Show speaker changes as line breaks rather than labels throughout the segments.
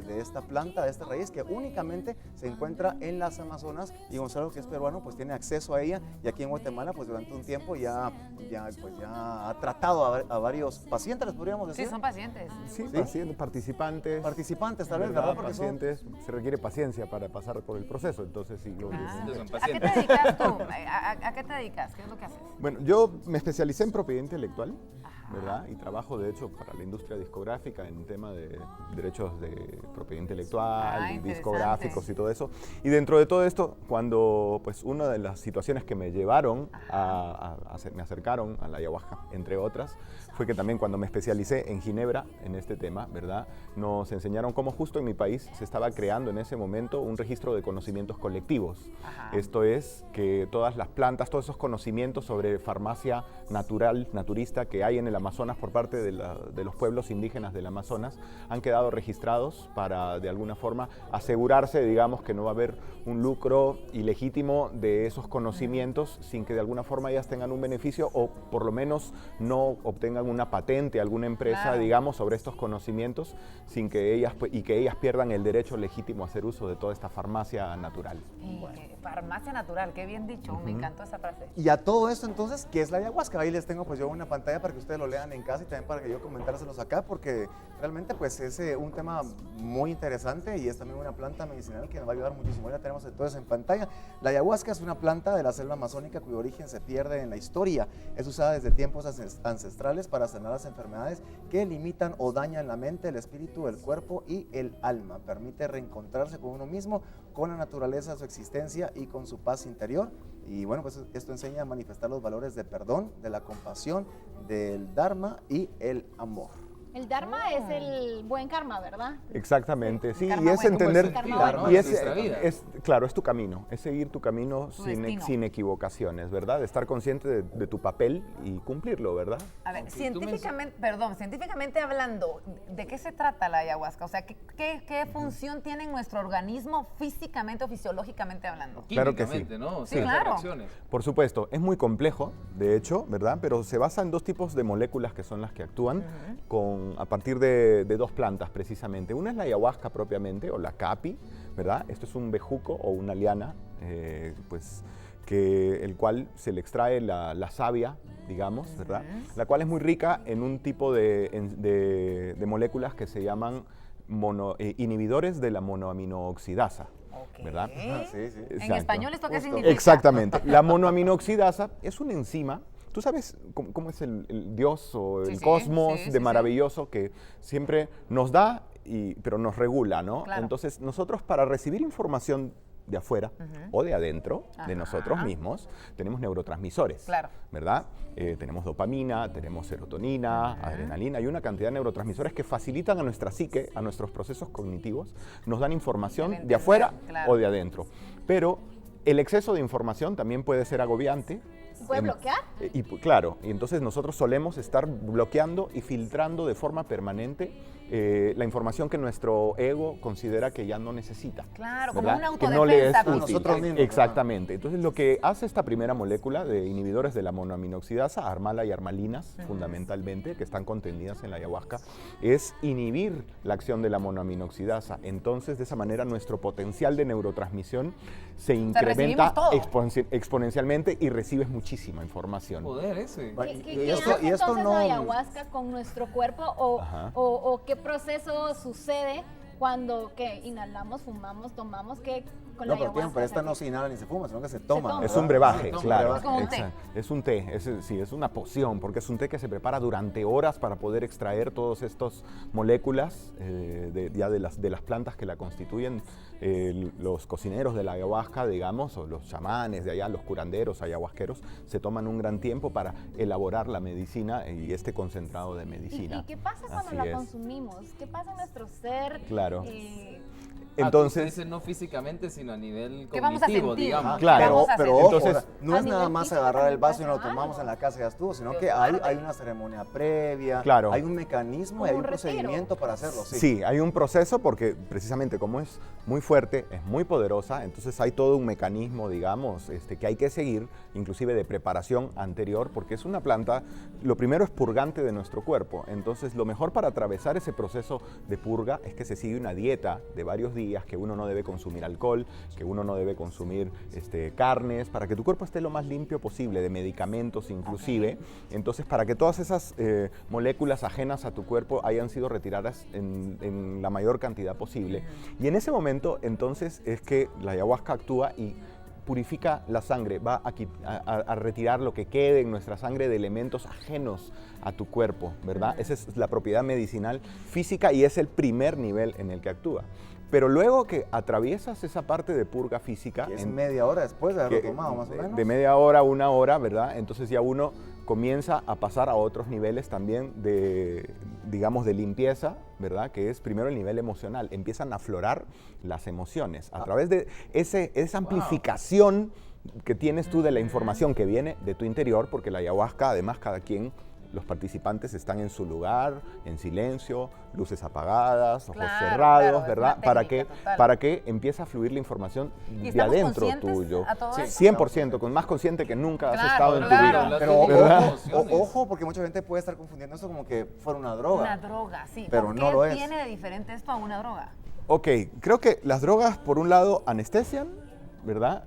de esta planta, de esta raíz que únicamente se encuentra en las Amazonas, y Gonzalo, que es peruano, pues tiene acceso a ella, y aquí en Guatemala pues durante un tiempo ya ha tratado a varios pacientes, les podríamos decir.
Sí, son pacientes.
Sí, pacientes, participantes.
Participantes, tal vez,
¿verdad?
¿verdad? Porque
Pacientes, se requiere paciencia para pasar por el proceso, entonces sí.
¿A qué te dedicas tú? ¿A qué te dedicas? ¿Qué es lo que haces?
Bueno, yo me especialicé en propiedad intelectual, ¿verdad? Y trabajo, de hecho, para la industria discográfica en tema de derechos de propiedad intelectual, y discográficos y todo eso. Y dentro de todo esto, cuando, pues, una de las situaciones que me llevaron me acercaron a la ayahuasca, entre otras, fue que también cuando me especialicé en Ginebra, en este tema, ¿verdad? Nos enseñaron cómo justo en mi país se estaba creando en ese momento un registro de conocimientos colectivos. Esto es que todas las plantas, todos esos conocimientos sobre farmacia natural, naturista que hay en el Amazonas por parte de los pueblos indígenas del Amazonas han quedado registrados para de alguna forma asegurarse, digamos, que no va a haber un lucro ilegítimo de esos conocimientos sin que de alguna forma ellas tengan un beneficio o por lo menos no obtengan una patente, alguna empresa, digamos, sobre estos conocimientos sin que ellas pierdan el derecho legítimo a hacer uso de toda esta farmacia natural.
Farmacia natural, qué bien dicho, me encantó esa frase.
Y a todo esto entonces, ¿qué es la ayahuasca? Ahí les tengo pues yo una pantalla para que ustedes lo lean en casa y también para que yo comentárselos acá, porque realmente pues es un tema muy interesante y es también una planta medicinal que nos va a ayudar muchísimo. Ya tenemos entonces en pantalla. La ayahuasca es una planta de la selva amazónica cuyo origen se pierde en la historia. Es usada desde tiempos ancestrales para sanar las enfermedades que limitan o dañan la mente, el espíritu, el cuerpo y el alma. Permite reencontrarse con uno mismo, con la naturaleza de su existencia y con su paz interior. Y bueno, pues esto enseña a manifestar los valores de perdón, de la compasión, del dharma y el amor.
El dharma es el buen karma, ¿verdad?
Exactamente, sí,
Karma
y es
bueno.
entender,
Karma
y
bueno.
es claro, es tu camino, es seguir tu camino
destino.
sin equivocaciones, ¿verdad? Estar consciente de tu papel y cumplirlo, ¿verdad?
A ver, científicamente hablando, ¿de qué se trata la ayahuasca? O sea, ¿qué función tiene en nuestro organismo físicamente o fisiológicamente hablando?
Claro que sí.
Químicamente, ¿no? O
Sí,
sea,
claro.
reacciones.
Por supuesto, es muy complejo, de hecho, ¿verdad? Pero se basa en dos tipos de moléculas que son las que actúan a partir de dos plantas, precisamente. Una es la ayahuasca propiamente, o la capi, ¿verdad? Esto es un bejuco o una liana, pues, el cual se le extrae la savia, digamos, ¿verdad? La cual es muy rica en un tipo de moléculas que se llaman inhibidores de la monoaminooxidasa. ¿Verdad?
Sí, sí.
En
Exacto.
español, ¿esto qué
Justo.
significa?
Exactamente. La monoaminooxidasa es una enzima. ¿Tú sabes cómo es el Dios o el
Sí,
cosmos
sí,
de
sí.
maravilloso que siempre nos da, pero nos regula, ¿no?
Claro.
Entonces, nosotros para recibir información de afuera o de adentro de nosotros mismos, tenemos neurotransmisores,
Claro.
¿verdad? Tenemos dopamina, tenemos serotonina, adrenalina y una cantidad de neurotransmisores que facilitan a nuestra psique, a nuestros procesos cognitivos, nos dan información de afuera
claro.
o de adentro. Pero el exceso de información también puede ser agobiante.
¿Puede bloquear?
Claro, y entonces nosotros solemos estar bloqueando y filtrando de forma permanente la información que nuestro ego considera que ya no necesita.
Claro, como
¿verdad?
una
Que no le es
autodefensa.
útil.
Nosotros mismos,
Exactamente. Entonces lo que hace esta primera molécula de inhibidores de la monoaminoxidasa, armala y armalinas, fundamentalmente, que están contenidas en la ayahuasca, es inhibir la acción de la monoaminoxidasa. Entonces, de esa manera, nuestro potencial de neurotransmisión se incrementa
recibimos todo.
exponencialmente y recibes muchísima información.
Poder ese.
¿Qué hace entonces la ayahuasca con nuestro cuerpo o qué proceso sucede cuando inhalamos, fumamos, tomamos? Con la
No, pero
ayahuasca,
esta no se inhala ni se fuma, sino que se toma.
toma.
Es un brebaje,
Sí, toma.
claro.
Es como un té.
Exacto. Es un té, sí, es una poción, porque es un té que se prepara durante horas para poder extraer todas estas moléculas de las plantas que la constituyen. Los cocineros de la ayahuasca, digamos, o los chamanes de allá, los curanderos, ayahuasqueros, se toman un gran tiempo para elaborar la medicina y este concentrado de medicina.
¿Y qué pasa cuando
Así
la
es.
consumimos? ¿Qué pasa en nuestro ser?
Claro. Entonces,
tú dices no físicamente, sino a nivel
¿qué vamos a
cognitivo,
sentir?
digamos.
Claro,
pero ojo,
entonces,
no es nada más agarrar el vaso y nos lo
pasa
tomamos
algo.
en la casa y ya estuvo, sino que hay una ceremonia previa,
Claro.
hay un mecanismo y hay
Como
un
un retiro.
procedimiento para hacerlo.
sí, hay un proceso porque precisamente como es muy fuerte, es muy poderosa, entonces hay todo un mecanismo, digamos, que hay que seguir, inclusive de preparación anterior, porque es una planta, lo primero es purgante de nuestro cuerpo, entonces lo mejor para atravesar ese proceso de purga es que se sigue una dieta de varios días, que uno no debe consumir alcohol, que uno no debe consumir carnes, para que tu cuerpo esté lo más limpio posible, de medicamentos inclusive, entonces para que todas esas moléculas ajenas a tu cuerpo hayan sido retiradas en la mayor cantidad posible. Y en ese momento entonces es que la ayahuasca actúa y purifica la sangre, va a retirar lo que quede en nuestra sangre de elementos ajenos a tu cuerpo, ¿verdad? Esa es la propiedad medicinal física y es el primer nivel en el que actúa. Pero luego que atraviesas esa parte de purga física...
Es media hora después de haberlo tomado, más o menos.
De media hora a una hora, ¿verdad? Entonces ya uno comienza a pasar a otros niveles también de, digamos, de limpieza, ¿verdad? Que es primero el nivel emocional. Empiezan a aflorar las emociones a través de esa amplificación que tienes tú de la información que viene de tu interior, porque la ayahuasca, además, cada quien... Los participantes están en su lugar, en silencio, luces apagadas, ojos cerrados, ¿verdad? Para que empiece a fluir la información de adentro tuyo.
Sí.
100%, con más consciente que nunca has estado en tu
claro.
vida.
Pero ojo, porque mucha gente puede estar confundiendo esto como que fuera una droga.
Una droga, sí.
Pero
¿Por
no
qué
lo es.
tiene de diferente esto a una droga?
Ok, creo que las drogas, por un lado, anestesian, ¿verdad?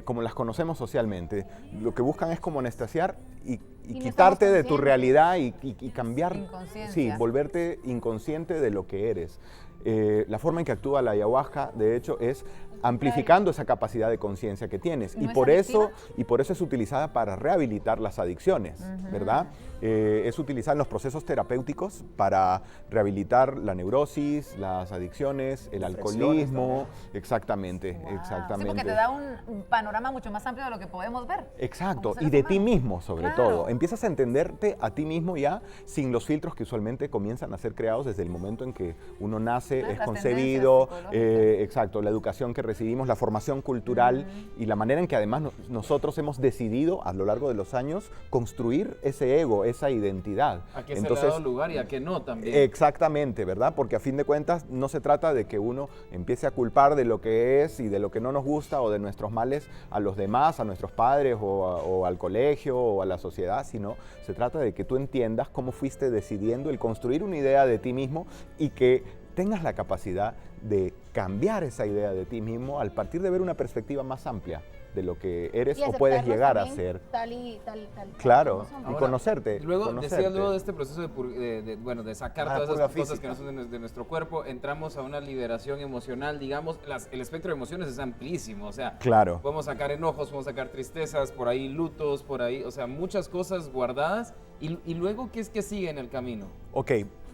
Como las conocemos socialmente. Lo que buscan es como anestesiar y
no
quitarte
estamos
de tu
conscientes.
realidad y cambiar,
Inconsciencia.
sí, volverte inconsciente de lo que eres. La forma en que actúa la ayahuasca, de hecho, es amplificando esa capacidad de conciencia que tienes.
¿No
Y
es
por eso
adictiva?
es utilizada para rehabilitar las adicciones, ¿verdad? Es utilizada en los procesos terapéuticos para rehabilitar la neurosis, las adicciones, el alcoholismo. Exactamente,
Wow.
exactamente.
Sí, porque te da un panorama mucho más amplio de lo que podemos ver.
Exacto,
como
y
seres
de ti
humanos.
mismo sobre
Claro.
todo. Empiezas a entenderte a ti mismo ya sin los filtros que usualmente comienzan a ser creados desde el momento en que uno nace,
Claro,
es
las
concebido,
tendencias psicológicas.
exacto, la educación que recibimos, la formación cultural y la manera en que además nosotros hemos decidido a lo largo de los años construir ese ego, esa identidad.
A qué se le ha dado lugar y a qué no también.
Exactamente, ¿verdad? Porque a fin de cuentas no se trata de que uno empiece a culpar de lo que es y de lo que no nos gusta o de nuestros males a los demás, a nuestros padres o al colegio o a la sociedad, sino se trata de que tú entiendas cómo fuiste decidiendo el construir una idea de ti mismo y que tengas la capacidad de cambiar esa idea de ti mismo al partir de ver una perspectiva más amplia de lo que eres
Y
o puedes
aceptarnos
llegar a
también
ser.
tal.
Claro,
como somos.
y
Ahora,
conocerte.
Luego,
conocerte.
decías luego de este proceso de sacar
Ah,
todas
purga
esas cosas
física.
que no son de nuestro cuerpo, entramos a una liberación emocional, digamos, el espectro de emociones es amplísimo, o sea,
Claro.
podemos sacar enojos, podemos sacar tristezas, por ahí lutos, por ahí, o sea, muchas cosas guardadas, y luego, ¿qué es que sigue en el camino?
Ok,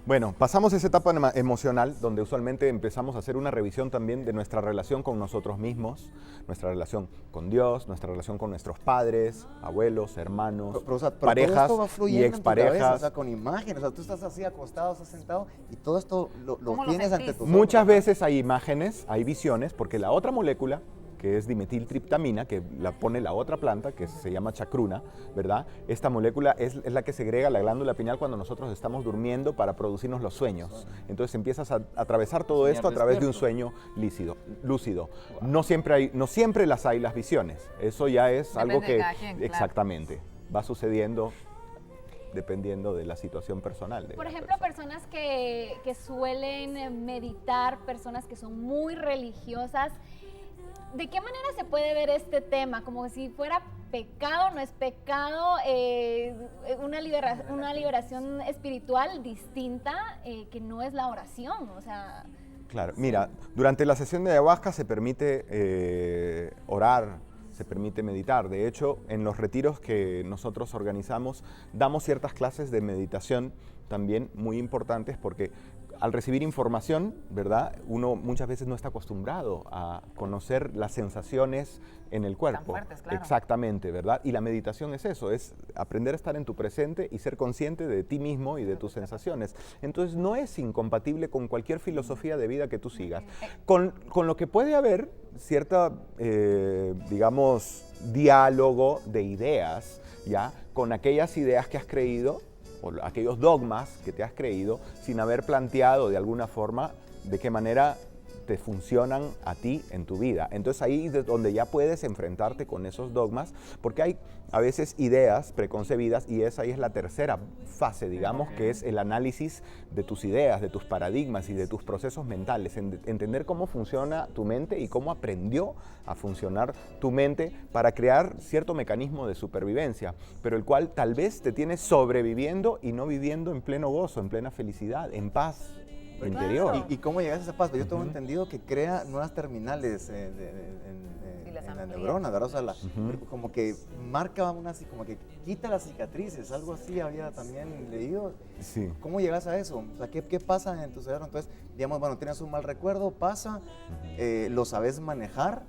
bueno, pasamos esa etapa emocional donde usualmente empezamos a hacer una revisión también de nuestra relación con nosotros mismos, nuestra relación con Dios, nuestra relación con nuestros padres, abuelos, hermanos,
Pero, o sea, pero
parejas
todo esto va
y
fluyendo en tu cabeza,
exparejas.
o sea, con imágenes, o sea, tú estás así acostado, estás sentado y todo esto lo
¿Cómo lo
tienes ante
sentís?
tus
Muchas
ojos.
veces hay imágenes, hay visiones, porque la otra molécula, que es dimetiltriptamina, que la pone la otra planta, que se llama chacruna, ¿verdad? Esta molécula es la que segrega la glándula pineal cuando nosotros estamos durmiendo para producirnos los sueños. Entonces empiezas a atravesar todo
Soñar
esto a través de un
despierto.
sueño lúcido. No siempre las hay las visiones. Eso ya es
Depende
algo
de
que
cada quien, claro.
exactamente va sucediendo dependiendo de la situación personal.
Por ejemplo, personas que suelen meditar, personas que son muy religiosas, ¿de qué manera se puede ver este tema? Como si fuera pecado, no es pecado, una liberación espiritual distinta que no es la oración, o sea...
Claro, mira, durante la sesión de ayahuasca se permite orar, se permite meditar. De hecho, en los retiros que nosotros organizamos, damos ciertas clases de meditación también muy importantes porque al recibir información, ¿verdad? Uno muchas veces no está acostumbrado a conocer las sensaciones en el cuerpo.
Tan fuertes, claro.
Exactamente, ¿verdad? Y la meditación es eso, es aprender a estar en tu presente y ser consciente de ti mismo y de tus sensaciones. Entonces no es incompatible con cualquier filosofía de vida que tú sigas. Con lo que puede haber cierta, digamos, diálogo de ideas, ¿ya? Con aquellas ideas que has creído, o aquellos dogmas que te has creído, sin haber planteado de alguna forma de qué manera te funcionan a ti en tu vida. Entonces ahí es donde ya puedes enfrentarte con esos dogmas, porque hay a veces ideas preconcebidas y ahí es la tercera fase, digamos, que es el análisis de tus ideas, de tus paradigmas y de tus procesos mentales, entender cómo funciona tu mente y cómo aprendió a funcionar tu mente para crear cierto mecanismo de supervivencia, pero el cual tal vez te tiene sobreviviendo y no viviendo en pleno gozo, en plena felicidad, en paz interior.
¿Y cómo llegas a esa paz? Yo tengo entendido que crea nuevas terminales en las neuronas, ¿verdad? O sea, como que marca como que quita las cicatrices, algo así había también leído.
Sí.
¿Cómo llegas a eso? O sea, ¿qué pasa en tu cerebro? Entonces, digamos, bueno, tienes un mal recuerdo, pasa, lo sabes manejar.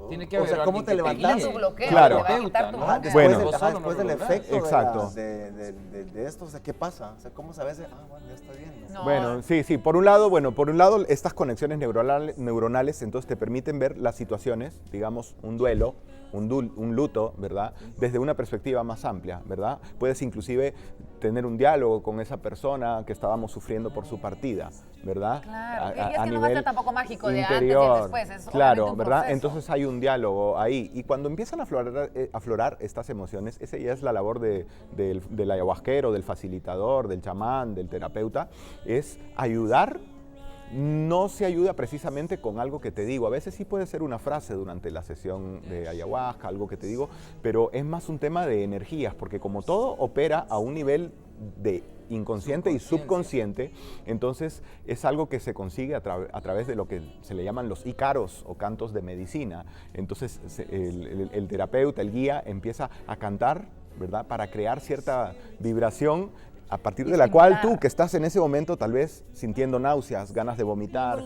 Tiene que haber
¿cómo te levantas?
Tu bloqueo,
Claro.
te va a quitar tu
Ajá,
bloqueo.
después del efecto
Exacto.
de esto, o sea, ¿qué pasa? O sea, ¿cómo sabes? Bueno, ya está bien.
No.
Bueno, sí, por un lado estas conexiones neuronales entonces te permiten ver las situaciones, digamos, un duelo, un luto, ¿verdad? Desde una perspectiva más amplia, ¿verdad? Puedes inclusive tener un diálogo con esa persona que estábamos sufriendo por su partida, ¿verdad?
Claro, y es que no va a ser tampoco mágico de antes y después, es
claro,
obviamente un
¿verdad?
proceso.
Entonces hay un diálogo ahí y cuando empiezan a aflorar estas emociones, esa ya es la labor del ayahuasquero, del facilitador, del chamán, del terapeuta, es ayudar. No se ayuda precisamente con algo que te digo. A veces sí puede ser una frase durante la sesión de ayahuasca, algo que te digo, pero es más un tema de energías, porque como todo opera a un nivel de inconsciente y subconsciente, entonces es algo que se consigue a través de lo que se le llaman los ícaros o cantos de medicina. Entonces el terapeuta, el guía, empieza a cantar, ¿verdad? Para crear cierta vibración a partir de la cual tú, que estás en ese momento tal vez sintiendo náuseas, ganas de vomitar,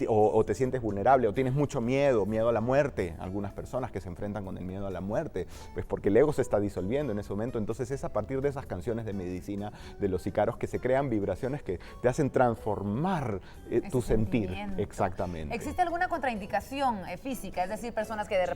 o te sientes vulnerable, o tienes mucho miedo a la muerte, algunas personas que se enfrentan con el miedo a la muerte, pues porque el ego se está disolviendo en ese momento, entonces es a partir de esas canciones de medicina, de los ícaros, que se crean vibraciones que te hacen transformar tu sentir. Exactamente.
¿Existe alguna contraindicación física? Es decir, personas que de repente